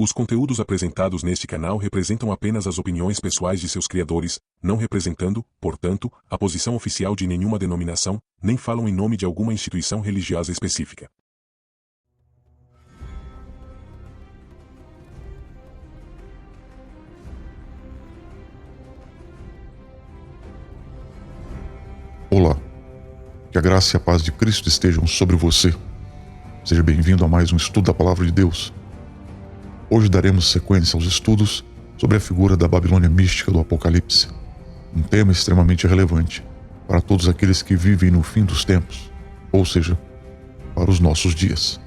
Os conteúdos apresentados neste canal representam apenas as opiniões pessoais de seus criadores, não representando, portanto, a posição oficial de nenhuma denominação, nem falam em nome de alguma instituição religiosa específica. Olá, que a graça e a paz de Cristo estejam sobre você. Seja bem-vindo a mais um estudo da Palavra de Deus. Hoje daremos sequência aos estudos sobre a figura da Babilônia mística do Apocalipse, um tema extremamente relevante para todos aqueles que vivem no fim dos tempos, ou seja, para os nossos dias.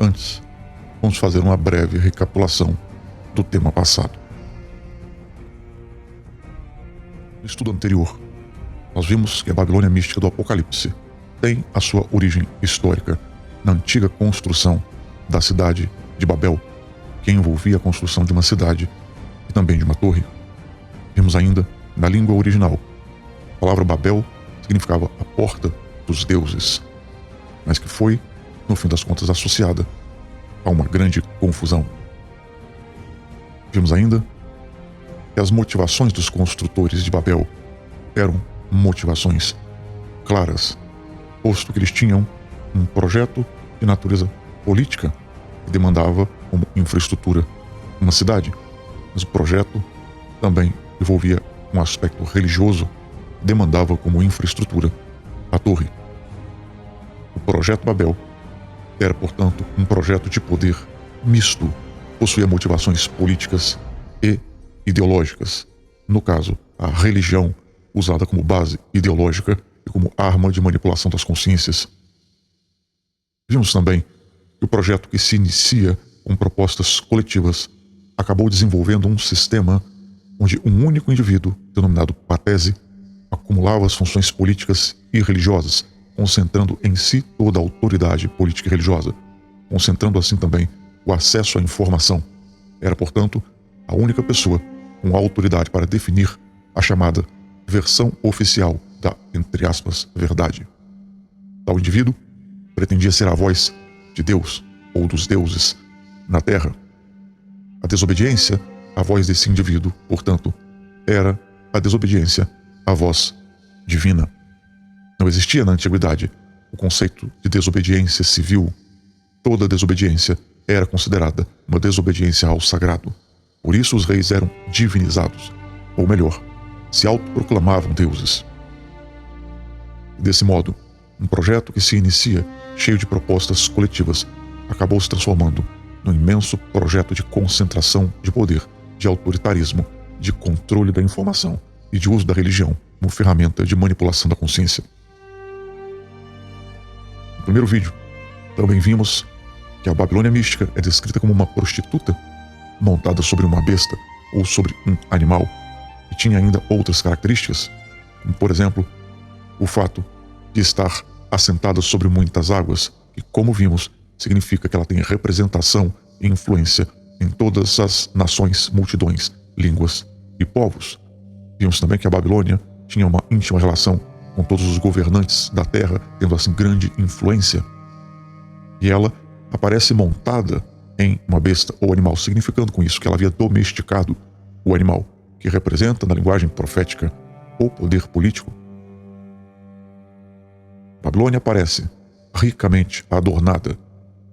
Antes, vamos fazer uma breve recapitulação do tema passado. No estudo anterior, nós vimos que a Babilônia mística do Apocalipse tem a sua origem histórica na antiga construção da cidade de Babel, que envolvia a construção de uma cidade e também de uma torre. Vimos ainda, na língua original, a palavra Babel significava a porta dos deuses, mas que foi, no fim das contas, associada a uma grande confusão. Vimos ainda que as motivações dos construtores de Babel eram motivações claras, posto que eles tinham um projeto de natureza política que demandava como infraestrutura uma cidade, mas o projeto também envolvia um aspecto religioso que demandava como infraestrutura a torre. O projeto Babel era, portanto, um projeto de poder misto, possuía motivações políticas e ideológicas, no caso, a religião usada como base ideológica e como arma de manipulação das consciências. Vimos também que o projeto que se inicia com propostas coletivas acabou desenvolvendo um sistema onde um único indivíduo, denominado patese, acumulava as funções políticas e religiosas, concentrando em si toda a autoridade política e religiosa, concentrando assim também o acesso à informação. Era, portanto, a única pessoa com autoridade para definir a chamada versão oficial da, entre aspas, verdade. Tal indivíduo pretendia ser a voz de Deus ou dos deuses na Terra. A desobediência à voz desse indivíduo, portanto, era a desobediência à voz divina. Não existia na antiguidade o conceito de desobediência civil. Toda desobediência era considerada uma desobediência ao sagrado. Por isso os reis eram divinizados, ou melhor, se autoproclamavam deuses. Desse modo, um projeto que se inicia cheio de propostas coletivas acabou se transformando num imenso projeto de concentração de poder, de autoritarismo, de controle da informação e de uso da religião como ferramenta de manipulação da consciência. No primeiro vídeo, também vimos que a Babilônia mística é descrita como uma prostituta montada sobre uma besta ou sobre um animal, e tinha ainda outras características, como, por exemplo, o fato de estar assentada sobre muitas águas, que, como vimos, significa que ela tem representação e influência em todas as nações, multidões, línguas e povos. Vimos também que a Babilônia tinha uma íntima relação com todos os governantes da terra, tendo assim grande influência. E ela aparece montada em uma besta ou animal, significando com isso que ela havia domesticado o animal, que representa, na linguagem profética, o poder político. Babilônia aparece ricamente adornada,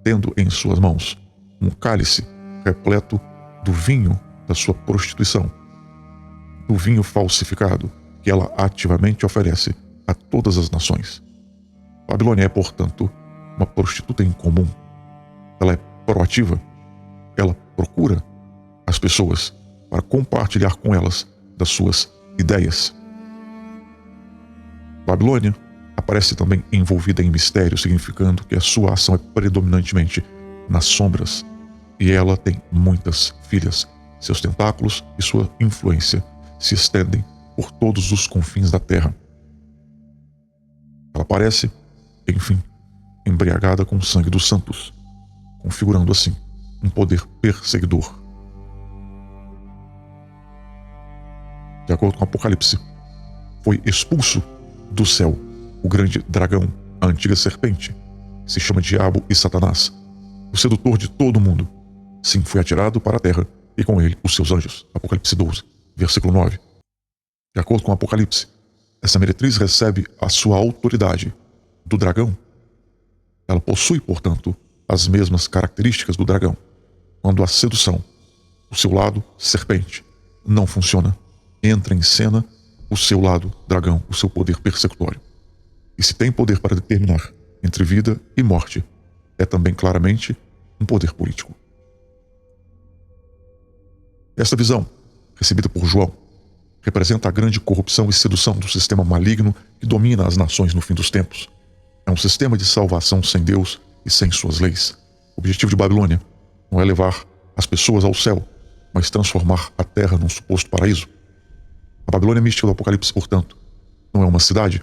tendo em suas mãos um cálice repleto do vinho da sua prostituição, do vinho falsificado que ela ativamente oferece a todas as nações. Babilônia é, portanto, uma prostituta incomum. Ela é proativa, ela procura as pessoas para compartilhar com elas das suas ideias. Babilônia aparece também envolvida em mistério, significando que a sua ação é predominantemente nas sombras, e ela tem muitas filhas. Seus tentáculos e sua influência se estendem por todos os confins da terra. Ela aparece, enfim, embriagada com o sangue dos santos, configurando assim um poder perseguidor. De acordo com Apocalipse, foi expulso do céu o grande dragão, a antiga serpente, que se chama Diabo e Satanás, o sedutor de todo mundo, Sim, foi atirado para a terra, e com ele os seus anjos. Apocalipse 12, versículo 9. De acordo com Apocalipse, essa meretriz recebe a sua autoridade do dragão. Ela possui, portanto, as mesmas características do dragão. Quando a sedução, o seu lado serpente, não funciona, entra em cena o seu lado dragão, o seu poder persecutório. E se tem poder para determinar entre vida e morte, é também claramente um poder político. Esta visão, recebida por João, representa a grande corrupção e sedução do sistema maligno que domina as nações no fim dos tempos. É um sistema de salvação sem Deus e sem suas leis. O objetivo de Babilônia não é levar as pessoas ao céu, mas transformar a terra num suposto paraíso. A Babilônia mística do Apocalipse, portanto, não é uma cidade,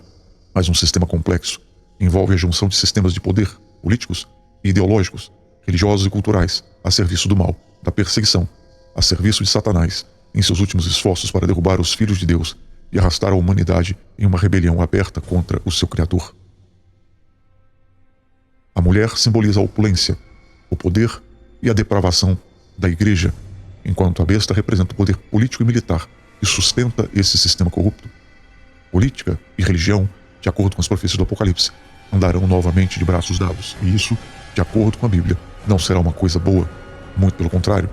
mas um sistema complexo. Envolve a junção de sistemas de poder, políticos e ideológicos, religiosos e culturais, a serviço do mal, da perseguição, a serviço de Satanás, em seus últimos esforços para derrubar os filhos de Deus e arrastar a humanidade em uma rebelião aberta contra o seu Criador. A mulher simboliza a opulência, o poder e a depravação da igreja, enquanto a besta representa o poder político e militar que sustenta esse sistema corrupto. Política e religião, de acordo com as profecias do Apocalipse, andarão novamente de braços dados, e isso, de acordo com a Bíblia, não será uma coisa boa, muito pelo contrário.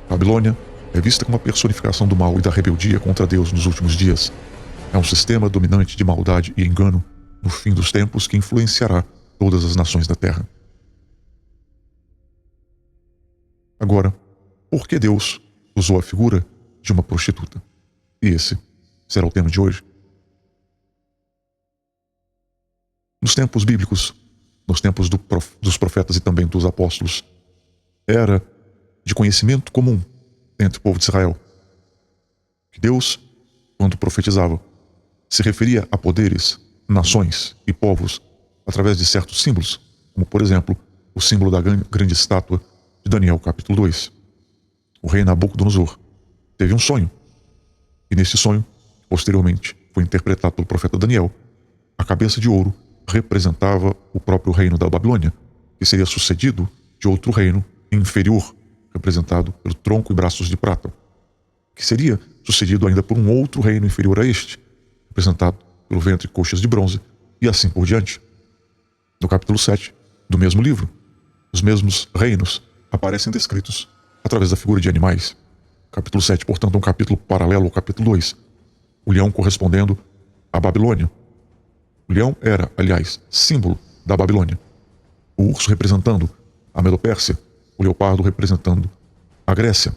Babilônia é vista como a personificação do mal e da rebeldia contra Deus nos últimos dias. É um sistema dominante de maldade e engano no fim dos tempos que influenciará todas as nações da terra. Agora, por que Deus usou a figura de uma prostituta? E esse será o tema de hoje. Nos tempos bíblicos, nos tempos dos profetas e também dos apóstolos, era de conhecimento comum entre o povo de Israel que Deus, quando profetizava, se referia a poderes, nações e povos através de certos símbolos, como, por exemplo, o símbolo da grande estátua de Daniel, capítulo 2. O rei Nabucodonosor teve um sonho, e nesse sonho, posteriormente, foi interpretado pelo profeta Daniel, a cabeça de ouro representava o próprio reino da Babilônia, que seria sucedido de outro reino inferior, representado pelo tronco e braços de prata, que seria sucedido ainda por um outro reino inferior a este, representado pelo ventre e coxas de bronze, e assim por diante. No capítulo 7 do mesmo livro, os mesmos reinos aparecem descritos através da figura de animais. Capítulo 7, portanto, é um capítulo paralelo ao capítulo 2. O leão correspondendo à Babilônia. O leão era, aliás, símbolo da Babilônia. O urso representando a Medo-Pérsia, o leopardo representando a Grécia,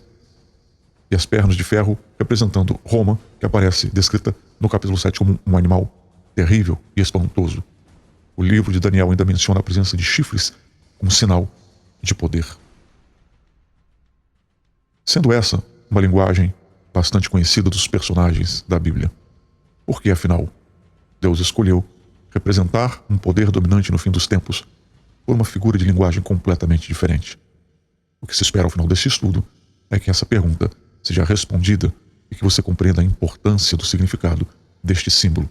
e as pernas de ferro representando Roma, que aparece descrita no capítulo 7 como um animal terrível e espantoso. O livro de Daniel ainda menciona a presença de chifres como sinal de poder. Sendo essa uma linguagem bastante conhecida dos personagens da Bíblia, porque, afinal, Deus escolheu representar um poder dominante no fim dos tempos por uma figura de linguagem completamente diferente. O que se espera ao final deste estudo é que essa pergunta seja respondida e que você compreenda a importância do significado deste símbolo.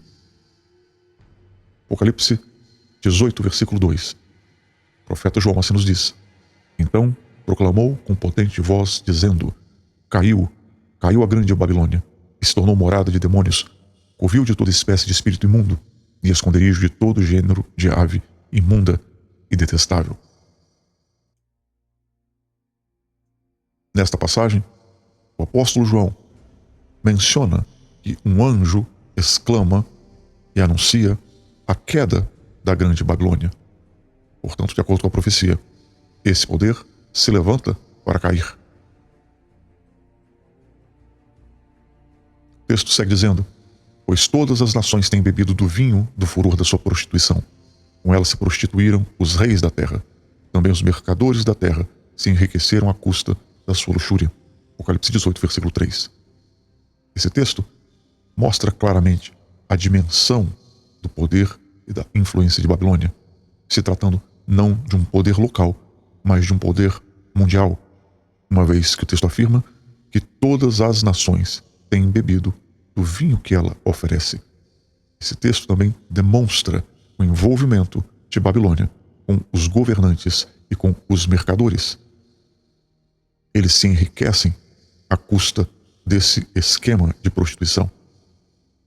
Apocalipse 18, versículo 2. O profeta João assim nos diz: Então proclamou com potente voz, dizendo: Caiu a grande Babilônia, e se tornou morada de demônios, covil de toda espécie de espírito imundo, e esconderijo de todo gênero de ave imunda e detestável. Nesta passagem, o apóstolo João menciona que um anjo exclama e anuncia a queda da grande Babilônia. Portanto, de acordo com a profecia, esse poder se levanta para cair. O texto segue dizendo: Pois todas as nações têm bebido do vinho do furor da sua prostituição. Com ela se prostituíram os reis da terra. Também os mercadores da terra se enriqueceram à custa da sua luxúria. Apocalipse 18, versículo 3. Esse texto mostra claramente a dimensão do poder e da influência de Babilônia, se tratando não de um poder local, mas de um poder mundial, uma vez que o texto afirma que todas as nações têm bebido do vinho que ela oferece. Esse texto também demonstra o envolvimento de Babilônia com os governantes e com os mercadores. eles se enriquecem à custa desse esquema de prostituição.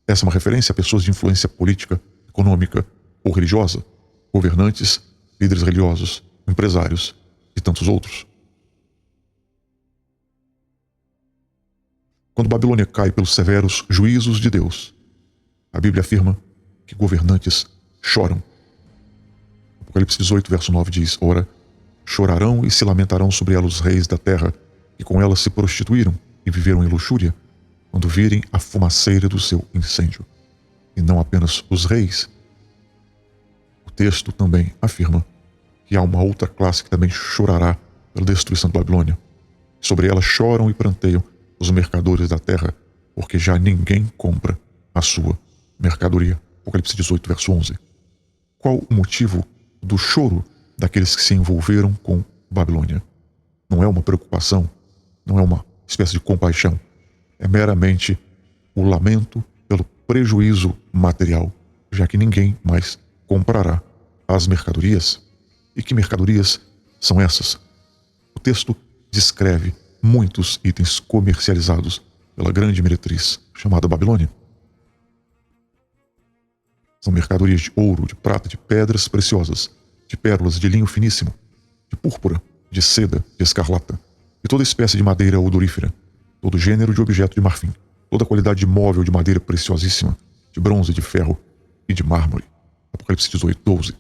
Essa é uma referência a pessoas de influência política, econômica ou religiosa, governantes, líderes religiosos, empresários e tantos outros. Quando Babilônia cai pelos severos juízos de Deus, a Bíblia afirma que governantes choram. Apocalipse 18, verso 9 diz: Ora, chorarão e se lamentarão sobre ela os reis da terra, que com ela se prostituíram e viveram em luxúria, quando virem a fumaceira do seu incêndio. E não apenas os reis. O texto também afirma que há uma outra classe que também chorará pela destruição de Babilônia. Sobre ela choram e pranteiam os mercadores da terra, porque já ninguém compra a sua mercadoria. Apocalipse 18, verso 11. Qual o motivo do choro daqueles que se envolveram com Babilônia? Não é uma preocupação, não é uma espécie de compaixão. É meramente o lamento pelo prejuízo material, já que ninguém mais comprará as mercadorias. E que mercadorias são essas? O texto descreve muitos itens comercializados pela grande meretriz chamada Babilônia. São mercadorias de ouro, de prata, de pedras preciosas, de pérolas, de linho finíssimo, de púrpura, de seda, de escarlata, e toda espécie de madeira odorífera, todo gênero de objeto de marfim, toda qualidade de móvel de madeira preciosíssima, de bronze, de ferro e de mármore. Apocalipse 18, 12.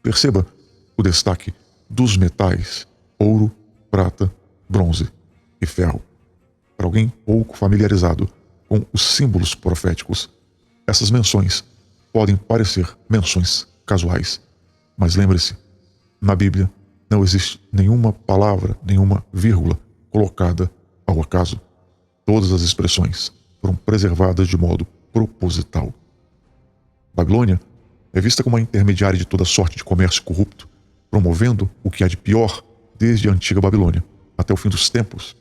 Perceba o destaque dos metais: ouro, prata, bronze e ferro. Para alguém pouco familiarizado com os símbolos proféticos, essas menções podem parecer menções casuais, mas lembre-se, na Bíblia não existe nenhuma palavra, nenhuma vírgula colocada ao acaso. Todas as expressões foram preservadas de modo proposital. Babilônia é vista como a intermediária de toda sorte de comércio corrupto, promovendo o que há de pior desde a antiga Babilônia até o fim dos tempos.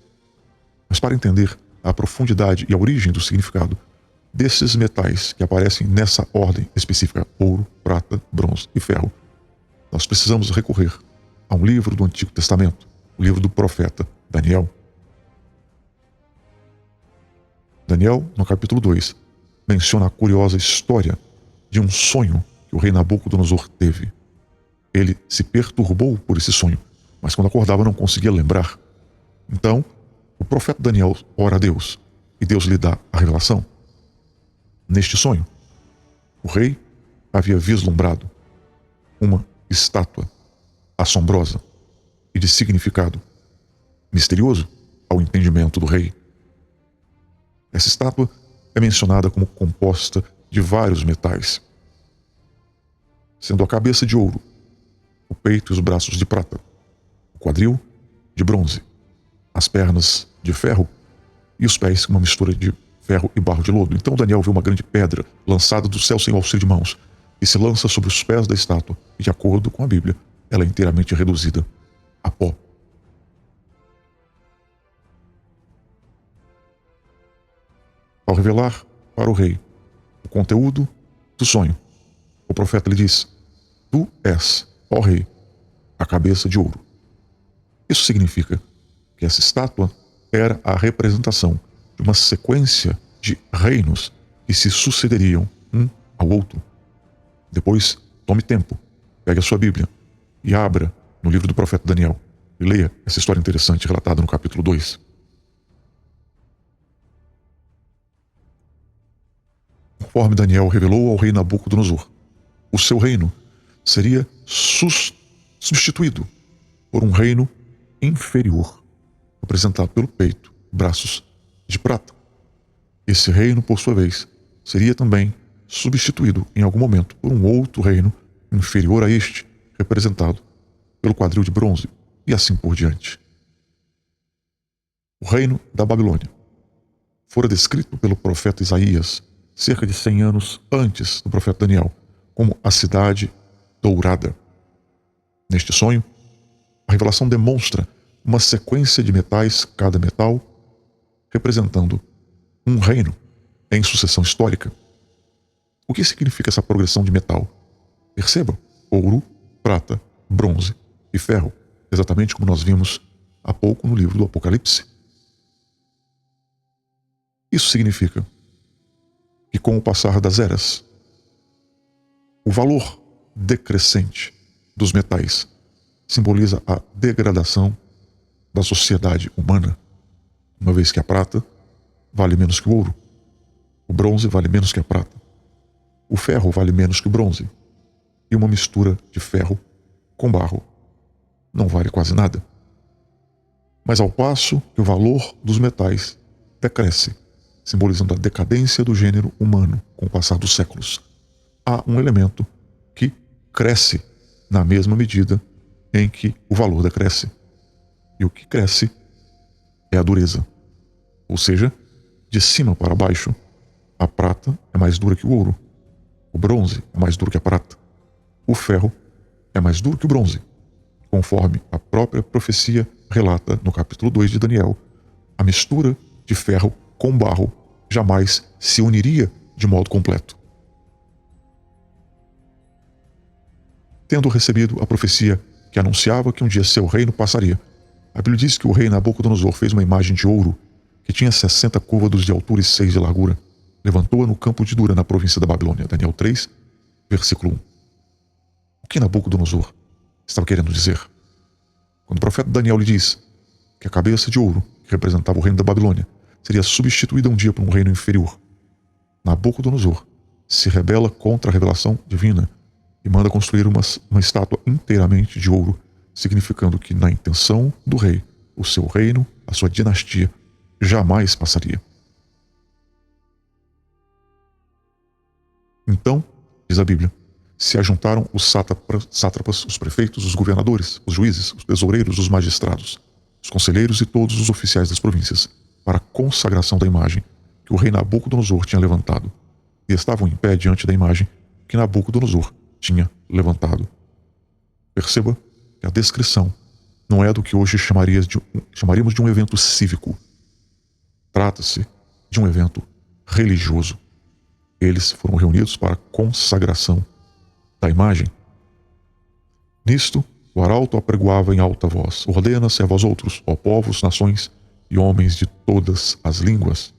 Mas para entender a profundidade e a origem do significado desses metais que aparecem nessa ordem específica, ouro, prata, bronze e ferro, nós precisamos recorrer a um livro do Antigo Testamento, o livro do profeta Daniel. Daniel, no capítulo 2, menciona a curiosa história de um sonho que o rei Nabucodonosor teve. Ele se perturbou por esse sonho, mas quando acordava não conseguia lembrar. Então, o profeta Daniel ora a Deus, e Deus lhe dá a revelação. Neste sonho, o rei havia vislumbrado uma estátua assombrosa e de significado misterioso ao entendimento do rei. Essa estátua é mencionada como composta de vários metais, sendo a cabeça de ouro, o peito e os braços de prata, o quadril de bronze, as pernas de ferro e os pés uma mistura de ferro e barro de lodo. Então Daniel vê uma grande pedra lançada do céu sem auxílio de mãos e se lança sobre os pés da estátua e, de acordo com a Bíblia, ela é inteiramente reduzida a pó. Ao revelar para o rei o conteúdo do sonho, o profeta lhe diz: Tu és, ó rei, a cabeça de ouro. Isso significa que essa estátua era a representação de uma sequência de reinos que se sucederiam um ao outro. Depois, tome tempo, pegue a sua Bíblia e abra no livro do profeta Daniel e leia essa história interessante relatada no capítulo 2. Conforme Daniel revelou ao rei Nabucodonosor, o seu reino seria substituído por um reino inferior, representado pelo peito, braços de prata. Esse reino, por sua vez, seria também substituído em algum momento por um outro reino inferior a este, representado pelo quadril de bronze, e assim por diante. O reino da Babilônia fora descrito pelo profeta Isaías cerca de 100 anos antes do profeta Daniel como a cidade dourada. Neste sonho, a revelação demonstra uma sequência de metais, cada metal representando um reino em sucessão histórica. O que significa essa progressão de metal? Perceba: ouro, prata, bronze e ferro, exatamente como nós vimos há pouco no livro do Apocalipse. Isso significa que, com o passar das eras, o valor decrescente dos metais simboliza a degradação da sociedade humana, uma vez que a prata vale menos que o ouro, o bronze vale menos que a prata, o ferro vale menos que o bronze, e uma mistura de ferro com barro não vale quase nada. Mas ao passo que o valor dos metais decresce, simbolizando a decadência do gênero humano com o passar dos séculos, há um elemento que cresce na mesma medida em que o valor decresce. E o que cresce é a dureza. Ou seja, de cima para baixo, a prata é mais dura que o ouro, o bronze é mais duro que a prata, o ferro é mais duro que o bronze. Conforme a própria profecia relata no capítulo 2 de Daniel, a mistura de ferro com barro jamais se uniria de modo completo. Tendo recebido a profecia que anunciava que um dia seu reino passaria, a Bíblia diz que o rei Nabucodonosor fez uma imagem de ouro que tinha 60 côvados de altura e 6 de largura. Levantou-a no campo de Dura, na província da Babilônia. Daniel 3, versículo 1. O que Nabucodonosor estava querendo dizer? Quando o profeta Daniel lhe diz que a cabeça de ouro, que representava o reino da Babilônia, seria substituída um dia por um reino inferior, Nabucodonosor se rebela contra a revelação divina e manda construir uma estátua inteiramente de ouro, significando que, na intenção do rei, o seu reino, a sua dinastia, jamais passaria. Então, diz a Bíblia, se ajuntaram os sátrapas, os prefeitos, os governadores, os juízes, os tesoureiros, os magistrados, os conselheiros e todos os oficiais das províncias, para a consagração da imagem que o rei Nabucodonosor tinha levantado, e estavam em pé diante da imagem que Nabucodonosor tinha levantado. Perceba que a descrição não é do que hoje chamaríamos de um evento cívico. Trata-se de um evento religioso. Eles foram reunidos para a consagração da imagem. Nisto, o arauto apregoava em alta voz: ordena-se a vós outros, ó povos, nações e homens de todas as línguas.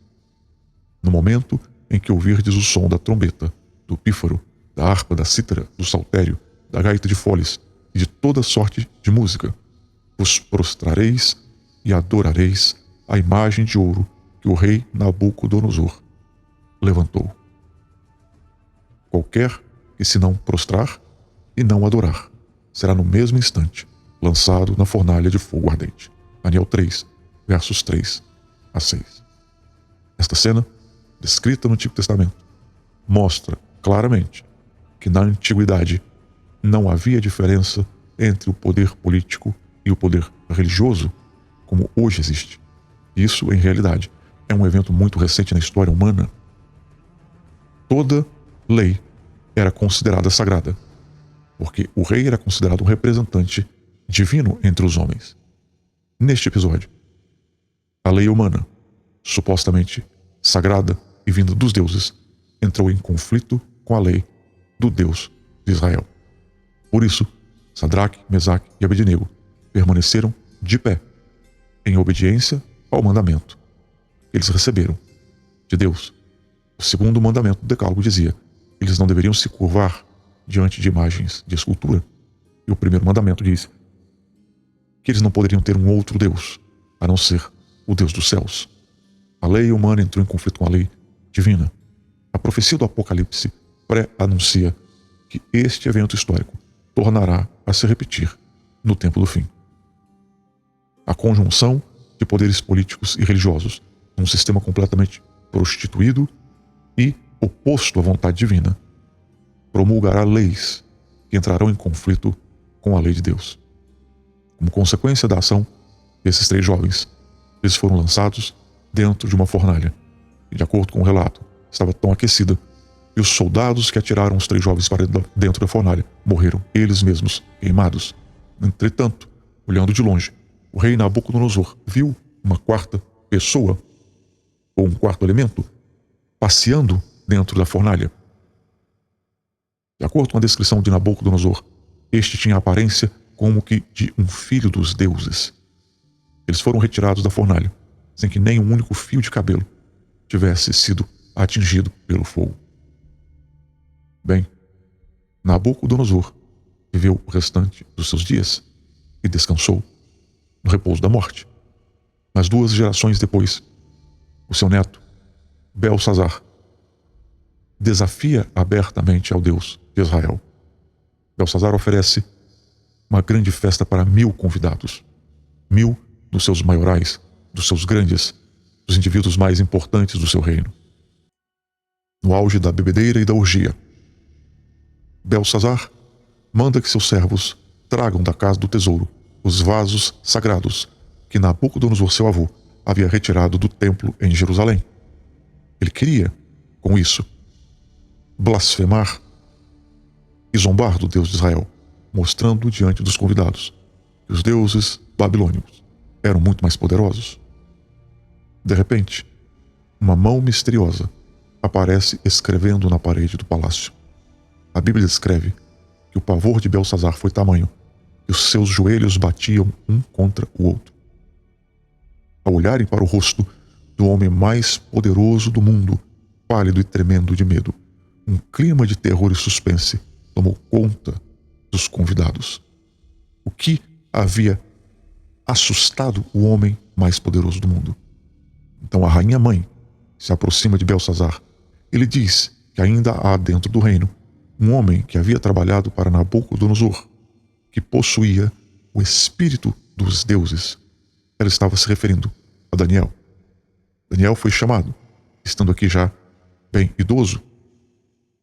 No momento em que ouvirdes o som da trombeta, do pífaro, da harpa, da cítara, do saltério, da gaita de foles e de toda sorte de música, vos prostrareis e adorareis a imagem de ouro que o rei Nabucodonosor levantou. Qualquer que se não prostrar e não adorar será no mesmo instante lançado na fornalha de fogo ardente. Daniel 3, versos 3 a 6. Esta cena, descrita no Antigo Testamento, mostra claramente que na antiguidade não havia diferença entre o poder político e o poder religioso como hoje existe. Isso, em realidade, é um evento muito recente na história humana. Toda lei era considerada sagrada, porque o rei era considerado um representante divino entre os homens. Neste episódio, a lei humana, supostamente sagrada e vinda dos deuses, entrou em conflito com a lei do Deus de Israel. Por isso, Sadraque, Mesaque e Abednego permaneceram de pé, em obediência ao mandamento que eles receberam de Deus. O segundo mandamento do Decálogo dizia: eles não deveriam se curvar diante de imagens de escultura. E o primeiro mandamento diz que eles não poderiam ter um outro Deus, a não ser o Deus dos céus. A lei humana entrou em conflito com a lei divina. A profecia do Apocalipse pré-anuncia que este evento histórico tornará a se repetir no tempo do fim. A conjunção de poderes políticos e religiosos num sistema completamente prostituído e oposto à vontade divina promulgará leis que entrarão em conflito com a lei de Deus. Como consequência da ação desses 3 jovens, eles foram lançados dentro de uma fornalha, e, de acordo com o relato, estava tão aquecida que os soldados que atiraram os 3 jovens para dentro da fornalha morreram eles mesmos queimados. Entretanto, olhando de longe, o rei Nabucodonosor viu uma quarta pessoa, ou um quarto elemento, passeando dentro da fornalha. De acordo com a descrição de Nabucodonosor, este tinha a aparência como que de um filho dos deuses. Eles foram retirados da fornalha, sem que nem um único fio de cabelo tivesse sido atingido pelo fogo. Bem, Nabucodonosor viveu o restante dos seus dias e descansou no repouso da morte. Mas 2 gerações depois, o seu neto, Belsazar, desafia abertamente ao Deus de Israel. Belsazar oferece uma grande festa para 1000 convidados. 1000 dos seus maiorais, dos seus grandes, dos indivíduos mais importantes do seu reino. No auge da bebedeira e da orgia, Belsazar manda que seus servos tragam da casa do tesouro os vasos sagrados que Nabucodonosor, seu avô, havia retirado do templo em Jerusalém. Ele queria, com isso, blasfemar e zombar do Deus de Israel, mostrando diante dos convidados que os deuses babilônicos eram muito mais poderosos. De repente, uma mão misteriosa aparece escrevendo na parede do palácio. A Bíblia descreve que o pavor de Belsazar foi tamanho que os seus joelhos batiam um contra o outro. Ao olharem para o rosto do homem mais poderoso do mundo, pálido e tremendo de medo, um clima de terror e suspense tomou conta dos convidados. O que havia assustado o homem mais poderoso do mundo? Então a rainha-mãe se aproxima de Belsazar e lhe diz que ainda há dentro do reino um homem que havia trabalhado para Nabucodonosor, que possuía o espírito dos deuses. Ela estava se referindo a Daniel. Daniel foi chamado, estando aqui já bem idoso,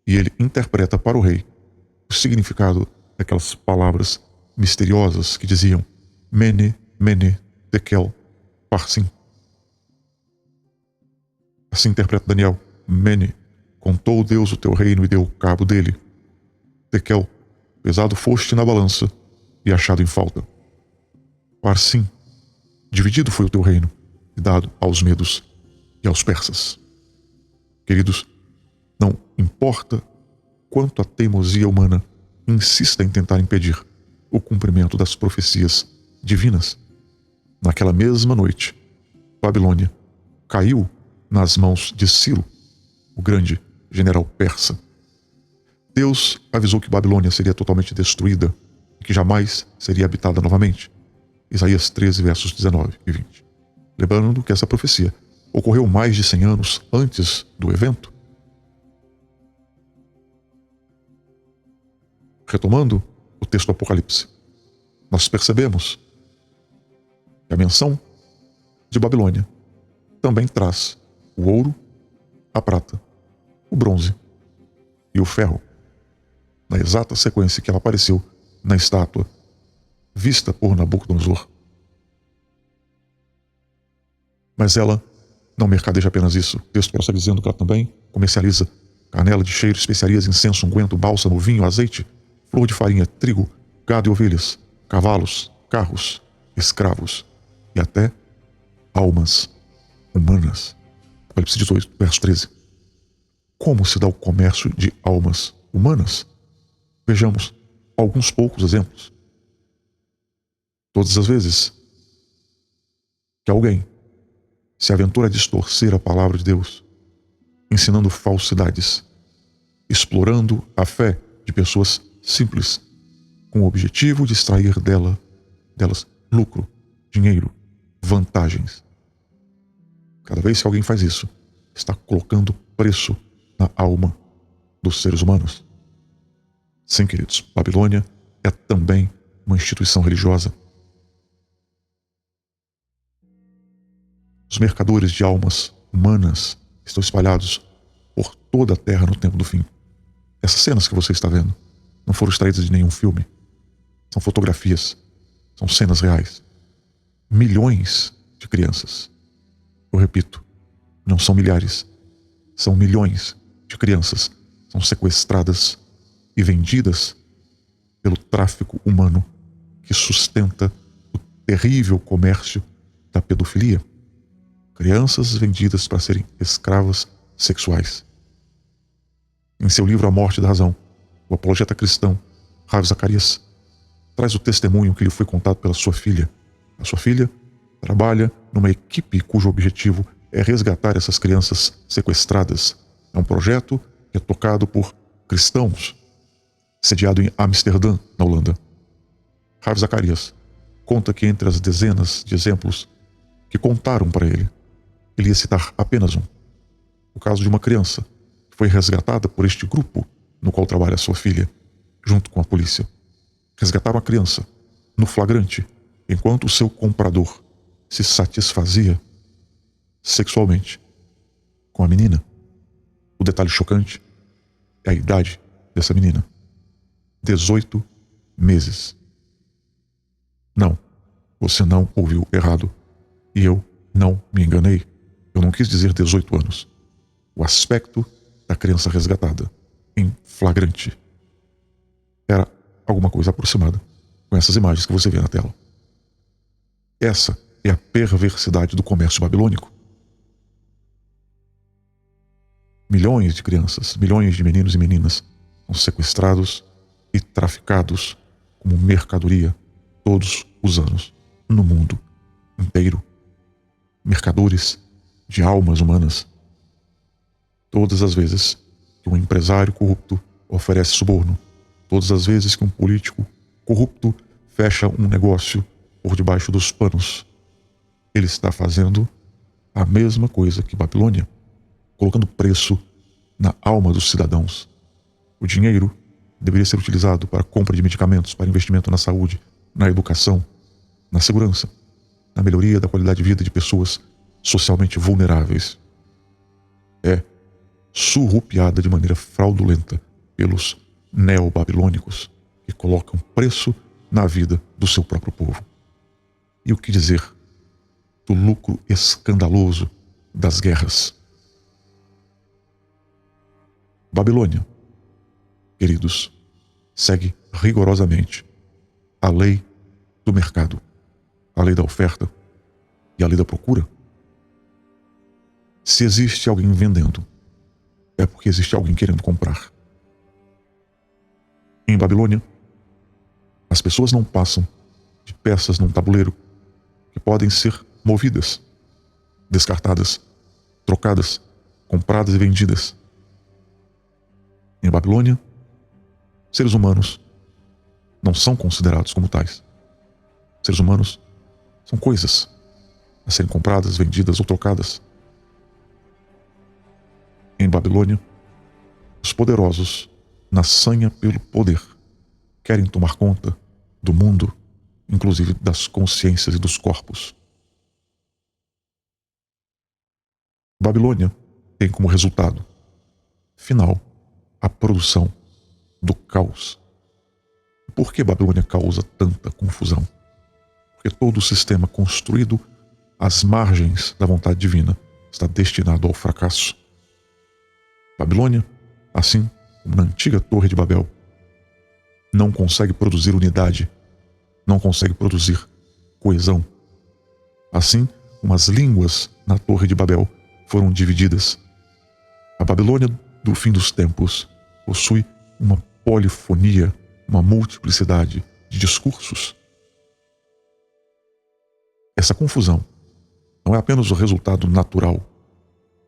e ele interpreta para o rei o significado daquelas palavras misteriosas que diziam Mene, Mene, Tekel, Parsim. Assim interpreta Daniel: Mene, contou Deus o teu reino e deu cabo dele. Tekel, pesado foste na balança e achado em falta. Parsim, dividido foi o teu reino e dado aos medos e aos persas. Queridos, não importa quanto a teimosia humana insista em tentar impedir o cumprimento das profecias divinas, naquela mesma noite, Babilônia caiu nas mãos de Ciro, o grande general persa. Deus avisou que Babilônia seria totalmente destruída e que jamais seria habitada novamente. Isaías 13, versos 19 e 20. Lembrando que essa profecia ocorreu mais de 100 anos antes do evento. Retomando o texto do Apocalipse, nós percebemos que a menção de Babilônia também traz o ouro, a prata, o bronze e o ferro, na exata sequência que ela apareceu na estátua vista por Nabucodonosor. Mas ela não mercadeja apenas isso. O texto prossegue dizendo que ela também comercializa canela de cheiro, especiarias, incenso, unguento, bálsamo, vinho, azeite, flor de farinha, trigo, gado e ovelhas, cavalos, carros, escravos e até almas humanas. Apocalipse 18, verso 13. Como se dá o comércio de almas humanas? Vejamos alguns poucos exemplos. Todas as vezes que alguém se aventura a distorcer a palavra de Deus, ensinando falsidades, explorando a fé de pessoas simples, com o objetivo de extrair delas lucro, dinheiro, vantagens. Cada vez que alguém faz isso, está colocando preço na alma dos seres humanos. Sim, queridos, Babilônia é também uma instituição religiosa. Os mercadores de almas humanas estão espalhados por toda a terra no tempo do fim. Essas cenas que você está vendo não foram extraídas de nenhum filme. São fotografias. São cenas reais. Milhões de crianças. Eu repito, não são milhares. São milhões de crianças. São sequestradas e vendidas pelo tráfico humano que sustenta o terrível comércio da pedofilia. Crianças vendidas para serem escravas sexuais. Em seu livro A Morte da Razão, o apologeta cristão Ravi Zacarias traz o testemunho que lhe foi contado pela sua filha. A sua filha trabalha numa equipe cujo objetivo é resgatar essas crianças sequestradas. É um projeto que é tocado por cristãos, sediado em Amsterdã, na Holanda. Ravi Zacharias conta que entre as dezenas de exemplos que contaram para ele, ele ia citar apenas um. O caso de uma criança que foi resgatada por este grupo no qual trabalha sua filha, junto com a polícia. Resgataram a criança, no flagrante, enquanto o seu comprador se satisfazia sexualmente com a menina. O detalhe chocante é a idade dessa menina: 18 meses. Não, você não ouviu errado. E eu não me enganei. Eu não quis dizer 18 anos. O aspecto da criança resgatada, em flagrante, era alguma coisa aproximada com essas imagens que você vê na tela. Essa é a perversidade do comércio babilônico. Milhões de crianças, milhões de meninos e meninas são sequestrados e traficados como mercadoria todos os anos no mundo inteiro. Mercadores de almas humanas. Todas as vezes que um empresário corrupto oferece suborno, todas as vezes que um político corrupto fecha um negócio por debaixo dos panos, ele está fazendo a mesma coisa que Babilônia, colocando preço na alma dos cidadãos. O dinheiro deveria ser utilizado para compra de medicamentos, para investimento na saúde, na educação, na segurança, na melhoria da qualidade de vida de pessoas socialmente vulneráveis. É surrupiada de maneira fraudulenta pelos neobabilônicos, que colocam preço na vida do seu próprio povo. E o que dizer do lucro escandaloso das guerras? Babilônia, queridos, segue rigorosamente a lei do mercado, a lei da oferta e a lei da procura. Se existe alguém vendendo, é porque existe alguém querendo comprar. Em Babilônia, as pessoas não passam de peças num tabuleiro que podem ser movidas, descartadas, trocadas, compradas e vendidas. Em Babilônia, seres humanos não são considerados como tais. Seres humanos são coisas a serem compradas, vendidas ou trocadas. Em Babilônia, os poderosos, na sanha pelo poder, querem tomar conta do mundo, inclusive das consciências e dos corpos. Babilônia tem como resultado final a produção do caos. Por que Babilônia causa tanta confusão? Porque todo o sistema construído às margens da vontade divina está destinado ao fracasso. Babilônia, assim como na antiga Torre de Babel, não consegue produzir unidade, não consegue produzir coesão. Assim como as línguas na Torre de Babel foram divididas, a Babilônia do fim dos tempos possui uma polifonia, uma multiplicidade de discursos. Essa confusão não é apenas o resultado natural,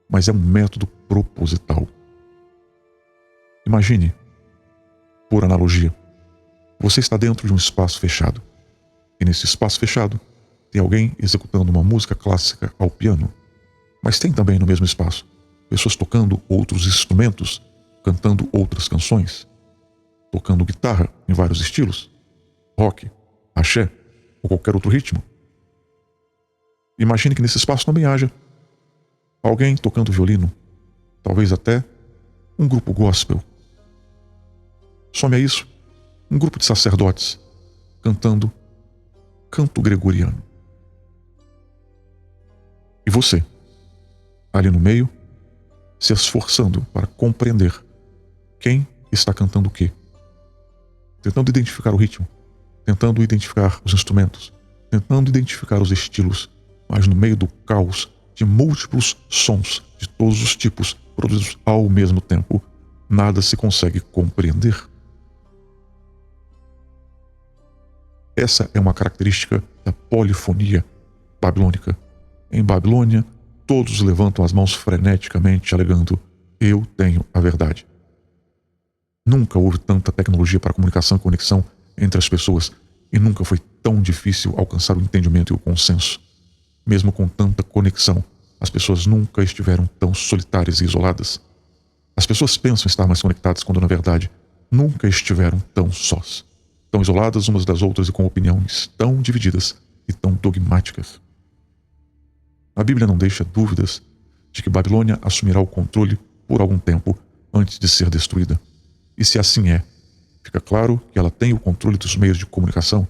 mas é um método proposital. Imagine, por analogia, você está dentro de um espaço fechado. E nesse espaço fechado, tem alguém executando uma música clássica ao piano. Mas tem também no mesmo espaço pessoas tocando outros instrumentos, cantando outras canções, tocando guitarra em vários estilos, rock, axé ou qualquer outro ritmo. Imagine que nesse espaço também haja alguém tocando violino, talvez até um grupo gospel. Some a isso um grupo de sacerdotes cantando canto gregoriano. E você, ali no meio, se esforçando para compreender quem está cantando o quê, tentando identificar o ritmo, tentando identificar os instrumentos, tentando identificar os estilos, mas no meio do caos de múltiplos sons de todos os tipos produzidos ao mesmo tempo, nada se consegue compreender. Essa é uma característica da polifonia babilônica. Em Babilônia, todos levantam as mãos freneticamente, alegando: eu tenho a verdade. Nunca houve tanta tecnologia para comunicação e conexão entre as pessoas, e nunca foi tão difícil alcançar o entendimento e o consenso. Mesmo com tanta conexão, as pessoas nunca estiveram tão solitárias e isoladas. As pessoas pensam estar mais conectadas quando, na verdade, nunca estiveram tão sós, tão isoladas umas das outras e com opiniões tão divididas e tão dogmáticas. A Bíblia não deixa dúvidas de que Babilônia assumirá o controle por algum tempo antes de ser destruída. E se assim é, fica claro que ela tem o controle dos meios de comunicação.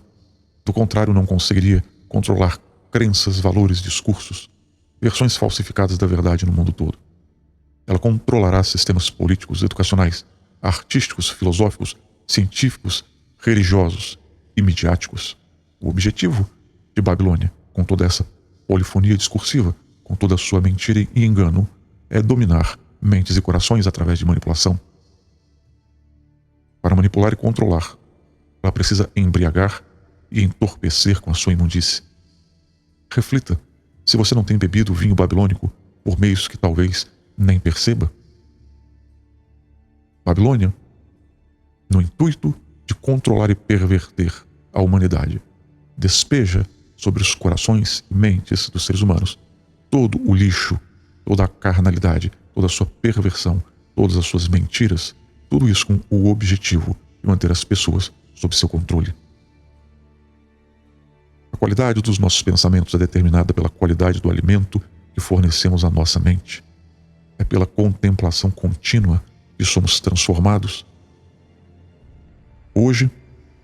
Do contrário, não conseguiria controlar crenças, valores, discursos, versões falsificadas da verdade no mundo todo. Ela controlará sistemas políticos, educacionais, artísticos, filosóficos, científicos, religiosos e midiáticos. O objetivo de Babilônia, com toda essa polifonia discursiva, com toda a sua mentira e engano, é dominar mentes e corações através de manipulação. Para manipular e controlar, ela precisa embriagar e entorpecer com a sua imundície. Reflita se você não tem bebido vinho babilônico por meios que talvez nem perceba. Babilônia, no intuito de controlar e perverter a humanidade, despeja sobre os corações e mentes dos seres humanos todo o lixo, toda a carnalidade, toda a sua perversão, todas as suas mentiras, tudo isso com o objetivo de manter as pessoas sob seu controle. A qualidade dos nossos pensamentos é determinada pela qualidade do alimento que fornecemos à nossa mente. É pela contemplação contínua que somos transformados. Hoje,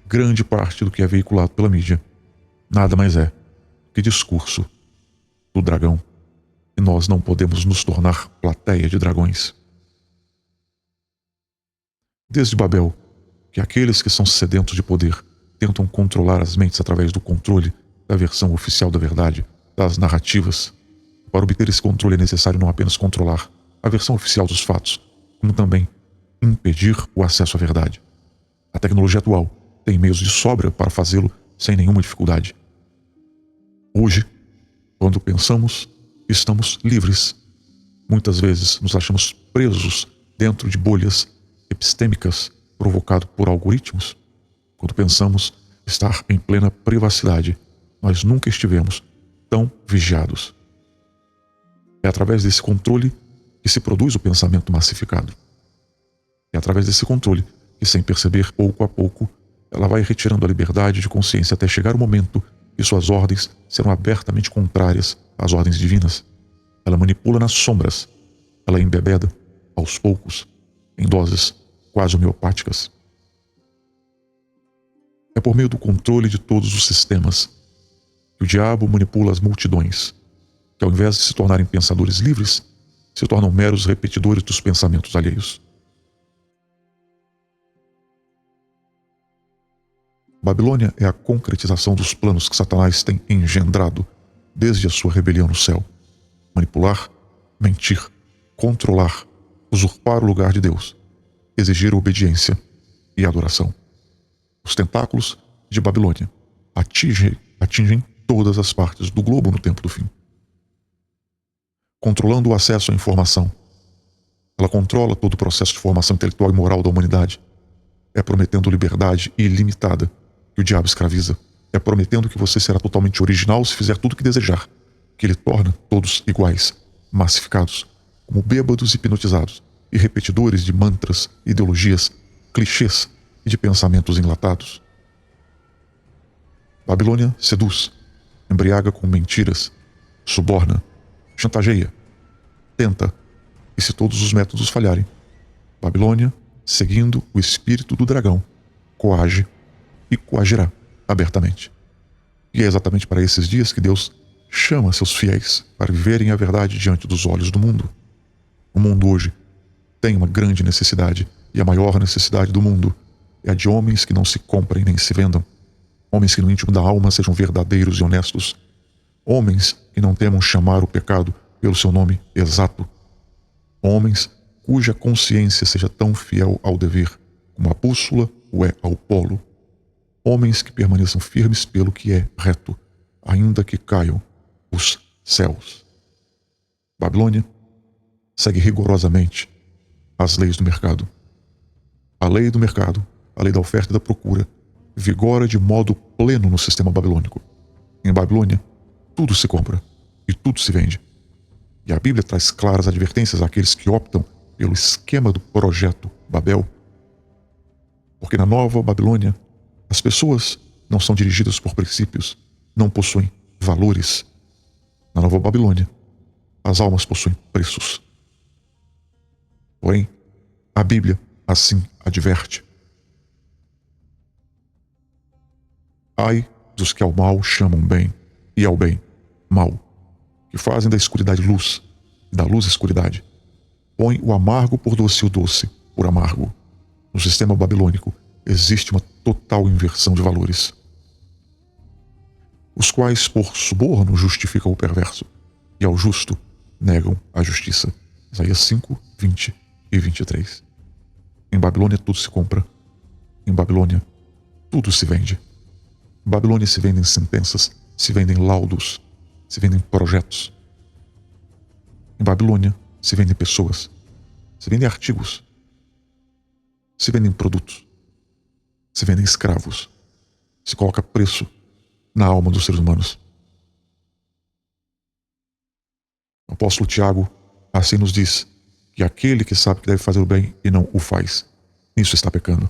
grande parte do que é veiculado pela mídia nada mais é que discurso do dragão. E nós não podemos nos tornar plateia de dragões. Desde Babel, que aqueles que são sedentos de poder tentam controlar as mentes através do controle da versão oficial da verdade, das narrativas. Para obter esse controle é necessário não apenas controlar a versão oficial dos fatos, como também impedir o acesso à verdade. A tecnologia atual tem meios de sobra para fazê-lo sem nenhuma dificuldade. Hoje, quando pensamos, estamos livres. Muitas vezes nos achamos presos dentro de bolhas epistêmicas provocadas por algoritmos. Quando pensamos estar em plena privacidade, nós nunca estivemos tão vigiados. É através desse controle que se produz o pensamento massificado. É através desse controle que, sem perceber, pouco a pouco, ela vai retirando a liberdade de consciência até chegar o momento que suas ordens serão abertamente contrárias às ordens divinas. Ela manipula nas sombras. Ela embebeda, aos poucos, em doses quase homeopáticas. É por meio do controle de todos os sistemas que o diabo manipula as multidões, que ao invés de se tornarem pensadores livres, se tornam meros repetidores dos pensamentos alheios. Babilônia é a concretização dos planos que Satanás tem engendrado desde a sua rebelião no céu. Manipular, mentir, controlar, usurpar o lugar de Deus, exigir obediência e adoração. Os tentáculos de Babilônia atingem todas as partes do globo no tempo do fim. Controlando o acesso à informação, ela controla todo o processo de formação intelectual e moral da humanidade. É prometendo liberdade ilimitada que o diabo escraviza. É prometendo que você será totalmente original se fizer tudo o que desejar, que ele torna todos iguais, massificados, como bêbados hipnotizados e repetidores de mantras, ideologias, clichês e de pensamentos enlatados. Babilônia seduz, embriaga com mentiras, suborna, chantageia, tenta, e se todos os métodos falharem, Babilônia, seguindo o espírito do dragão, coage e coagirá abertamente. E é exatamente para esses dias que Deus chama seus fiéis para viverem a verdade diante dos olhos do mundo. O mundo hoje tem uma grande necessidade, e a maior necessidade do mundo é a de homens que não se comprem nem se vendam, homens que no íntimo da alma sejam verdadeiros e honestos, homens que não temam chamar o pecado pelo seu nome exato, homens cuja consciência seja tão fiel ao dever como a bússola o é ao polo, homens que permaneçam firmes pelo que é reto, ainda que caiam, os céus. Babilônia segue rigorosamente as leis do mercado. A lei do mercado, a lei da oferta e da procura, vigora de modo pleno no sistema babilônico. Em Babilônia, tudo se compra e tudo se vende. E a Bíblia traz claras advertências àqueles que optam pelo esquema do projeto Babel. Porque na nova Babilônia, as pessoas não são dirigidas por princípios, não possuem valores. Na nova Babilônia, as almas possuem preços. Porém, a Bíblia assim adverte. Ai dos que ao mal chamam bem, e ao bem mal, que fazem da escuridade luz, e da luz escuridade. Põe o amargo por doce e o doce por amargo. No sistema babilônico existe uma total inversão de valores, os quais por suborno justificam o perverso, e ao justo negam a justiça. Isaías 5, 20 e 23. Em Babilônia tudo se compra. Em Babilônia tudo se vende. Em Babilônia se vendem sentenças, se vendem laudos, se vendem projetos. Em Babilônia se vendem pessoas, se vendem artigos, se vendem produtos, se vendem escravos, se coloca preço na alma dos seres humanos. O apóstolo Tiago assim nos diz que aquele que sabe que deve fazer o bem e não o faz, nisso está pecando.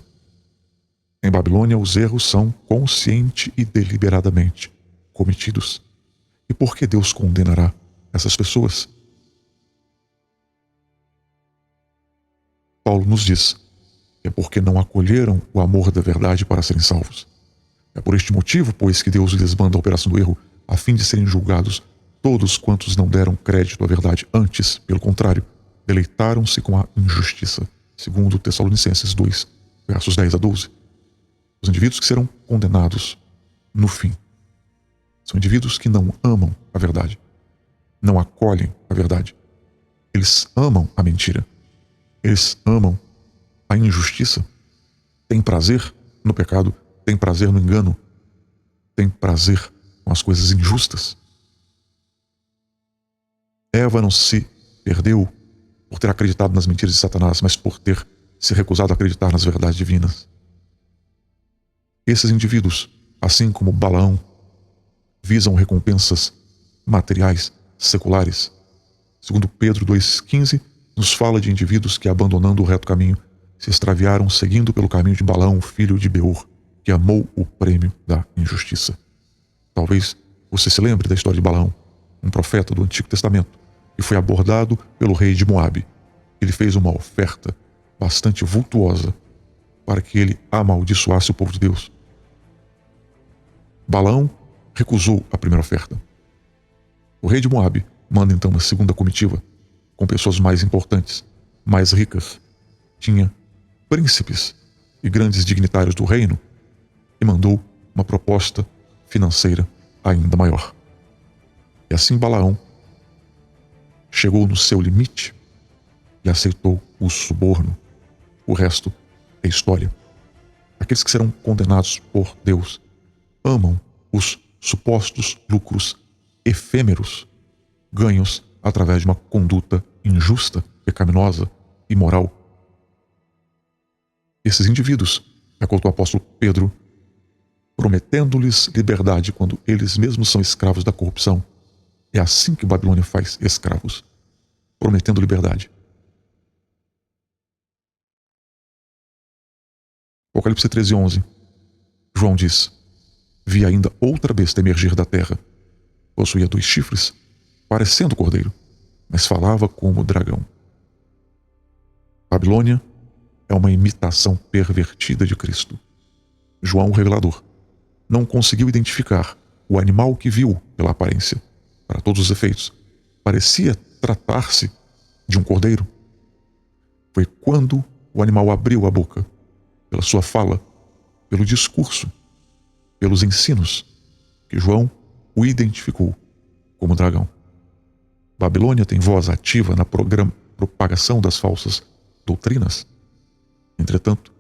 Em Babilônia os erros são consciente e deliberadamente cometidos. E por que Deus condenará essas pessoas? Paulo nos diz que é porque não acolheram o amor da verdade para serem salvos. É por este motivo, pois, que Deus lhes manda a operação do erro, a fim de serem julgados todos quantos não deram crédito à verdade, antes, pelo contrário, deleitaram-se com a injustiça, segundo Tessalonicenses 2, versos 10 a 12. Os indivíduos que serão condenados no fim são indivíduos que não amam a verdade, não acolhem a verdade. Eles amam a mentira, eles amam a injustiça, têm prazer no pecado, têm prazer no engano, têm prazer com as coisas injustas. Eva não se perdeu por ter acreditado nas mentiras de Satanás, mas por ter se recusado a acreditar nas verdades divinas. Esses indivíduos, assim como Balaão, visam recompensas materiais, seculares. Segundo Pedro 2,15, nos fala de indivíduos que, abandonando o reto caminho, se extraviaram seguindo pelo caminho de Balaão, filho de Beor, que amou o prêmio da injustiça. Talvez você se lembre da história de Balaão, um profeta do Antigo Testamento, que foi abordado pelo rei de Moabe. Ele fez uma oferta bastante vultuosa para que ele amaldiçoasse o povo de Deus. Balaão recusou a primeira oferta. O rei de Moabe manda então uma segunda comitiva, com pessoas mais importantes, mais ricas. Tinha príncipes e grandes dignitários do reino e mandou uma proposta financeira ainda maior. E assim Balaão chegou no seu limite e aceitou o suborno. O resto é história. Aqueles que serão condenados por Deus amam os supostos lucros efêmeros, ganhos através de uma conduta injusta, pecaminosa, imoral. Esses indivíduos, de acordo com o apóstolo Pedro, prometendo-lhes liberdade quando eles mesmos são escravos da corrupção. É assim que Babilônia faz escravos, prometendo liberdade. Apocalipse 13:11, João diz: vi ainda outra besta emergir da terra. Possuía 2 chifres, parecendo cordeiro, mas falava como dragão. Babilônia é uma imitação pervertida de Cristo. João, o revelador, não conseguiu identificar o animal que viu pela aparência. Para todos os efeitos, parecia tratar-se de um cordeiro. Foi quando o animal abriu a boca, pela sua fala, pelo discurso, pelos ensinos, que João o identificou como dragão. Babilônia tem voz ativa na propagação das falsas doutrinas. Entretanto,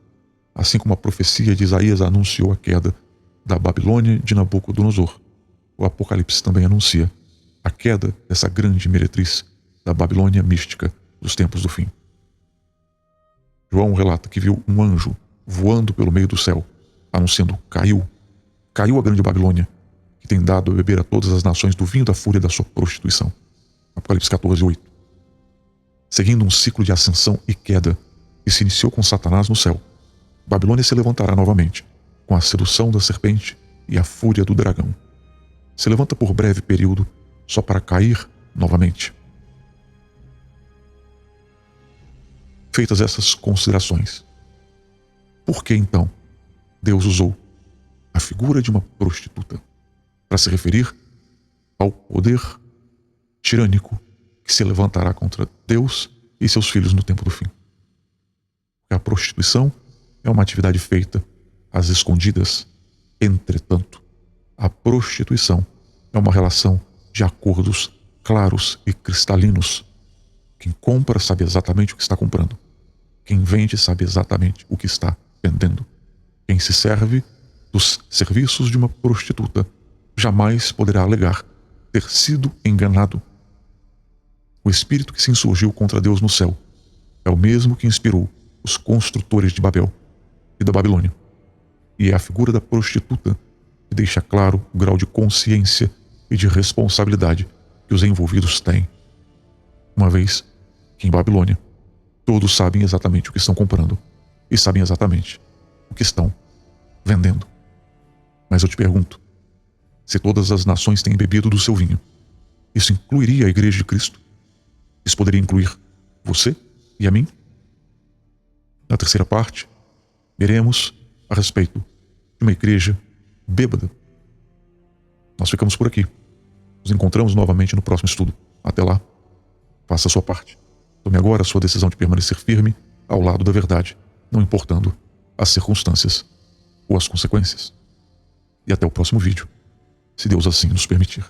assim como a profecia de Isaías anunciou a queda da Babilônia de Nabucodonosor, o Apocalipse também anuncia a queda dessa grande meretriz da Babilônia mística dos tempos do fim. João relata que viu um anjo voando pelo meio do céu, anunciando: caiu a grande Babilônia, que tem dado a beber a todas as nações do vinho da fúria da sua prostituição. Apocalipse 14:8. Seguindo um ciclo de ascensão e queda que se iniciou com Satanás no céu, Babilônia se levantará novamente, com a sedução da serpente e a fúria do dragão. Se levanta por breve período, só para cair novamente. Feitas essas considerações, por que então Deus usou a figura de uma prostituta para se referir ao poder tirânico que se levantará contra Deus e seus filhos no tempo do fim? A prostituição é uma atividade feita às escondidas. Entretanto, a prostituição é uma relação de acordos claros e cristalinos. Quem compra sabe exatamente o que está comprando. Quem vende sabe exatamente o que está vendendo. Quem se serve dos serviços de uma prostituta jamais poderá alegar ter sido enganado. O espírito que se insurgiu contra Deus no céu é o mesmo que inspirou os construtores de Babel e da Babilônia. E é a figura da prostituta que deixa claro o grau de consciência e de responsabilidade que os envolvidos têm. Uma vez que em Babilônia todos sabem exatamente o que estão comprando e sabem exatamente o que estão vendendo. Mas eu te pergunto, se todas as nações têm bebido do seu vinho, isso incluiria a Igreja de Cristo? Isso poderia incluir você e a mim? Na terceira parte, veremos a respeito de uma igreja bêbada. Nós ficamos por aqui. Nos encontramos novamente no próximo estudo. Até lá, faça a sua parte. Tome agora a sua decisão de permanecer firme ao lado da verdade, não importando as circunstâncias ou as consequências. E até o próximo vídeo, se Deus assim nos permitir.